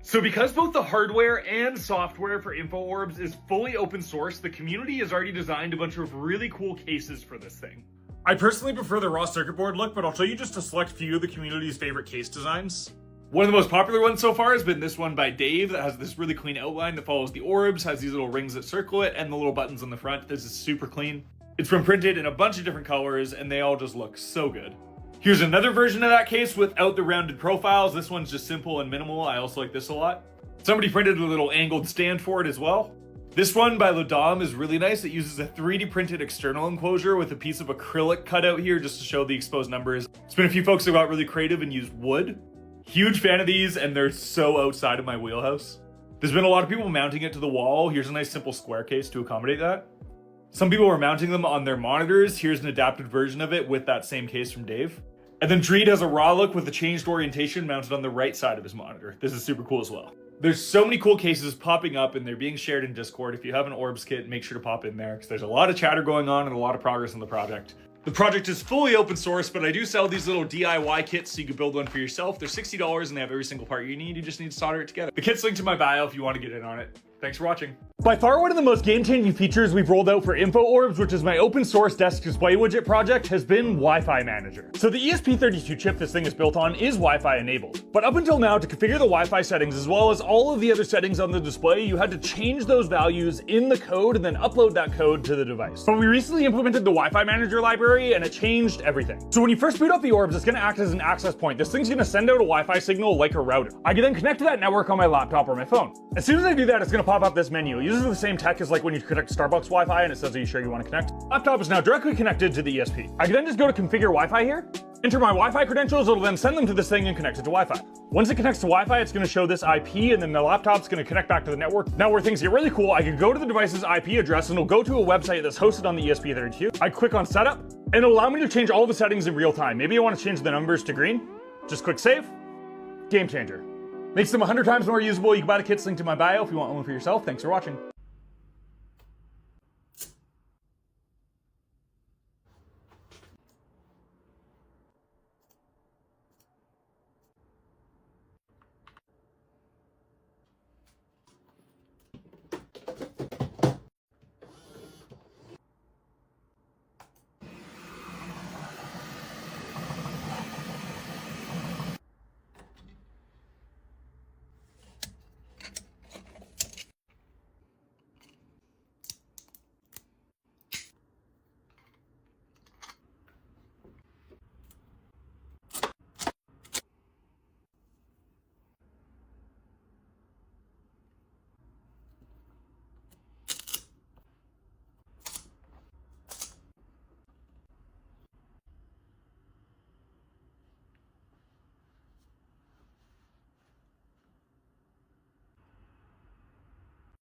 So because both the hardware and software for Infoworbs is fully open source, the community has already designed a bunch of really cool cases for this thing. I personally prefer the raw circuit board look, but I'll show you just a select few of the community's favorite case designs. One of the most popular ones so far has been this one by Dave that has this really clean outline that follows the orbs, has these little rings that circle it, and the little buttons on the front. This is super clean. It's been printed in a bunch of different colors, and they all just look so good. Here's another version of that case without the rounded profiles. This one's just simple and minimal. I also like this a lot. Somebody printed a little angled stand for it as well. This one by Ladom is really nice. It uses a 3D printed external enclosure with a piece of acrylic cut out here just to show the exposed numbers. It's been a few folks who got really creative and used wood. Huge fan of these, and they're so outside of my wheelhouse. There's been a lot of people mounting it to the wall. Here's a nice simple square case to accommodate that. Some people were mounting them on their monitors. Here's an adapted version of it with that same case from Dave. And then Dreed has a raw look with a changed orientation mounted on the right side of his monitor. This is super cool as well. There's so many cool cases popping up and they're being shared in Discord. If you have an Orbs kit, make sure to pop in there because there's a lot of chatter going on and a lot of progress on the project. The project is fully open source, but I do sell these little DIY kits so you can build one for yourself. They're $60 and they have every single part you need. You just need to solder it together. The kit's linked in my bio if you want to get in on it. Thanks for watching. By far one of the most game-changing features we've rolled out for Infoworbs, which is my open source desk display widget project, has been Wi-Fi Manager. So the ESP32 chip this thing is built on is Wi-Fi enabled. But up until now, to configure the Wi-Fi settings as well as all of the other settings on the display, you had to change those values in the code and then upload that code to the device. But we recently implemented the Wi-Fi Manager library and it changed everything. So when you first boot up the Orbs, it's gonna act as an access point. This thing's gonna send out a Wi-Fi signal like a router. I can then connect to that network on my laptop or my phone. As soon as I do that, it's gonna pop up this menu. It uses the same tech as like when you connect to Starbucks Wi-Fi and it says, are you sure you want to connect? Laptop is now directly connected to the ESP. I can then just go to configure Wi-Fi here, enter my Wi-Fi credentials, it'll then send them to this thing and connect it to Wi-Fi. Once it connects to Wi-Fi, it's going to show this IP and then the laptop's going to connect back to the network. Now where things get really cool, I can go to the device's IP address and it'll go to a website that's hosted on the ESP32. I click on setup and it'll allow me to change all the settings in real time. Maybe I want to change the numbers to green. Just click save. Game changer. Makes them 100 times more usable. You can buy the kits linked in my bio if you want one for yourself. Thanks for watching.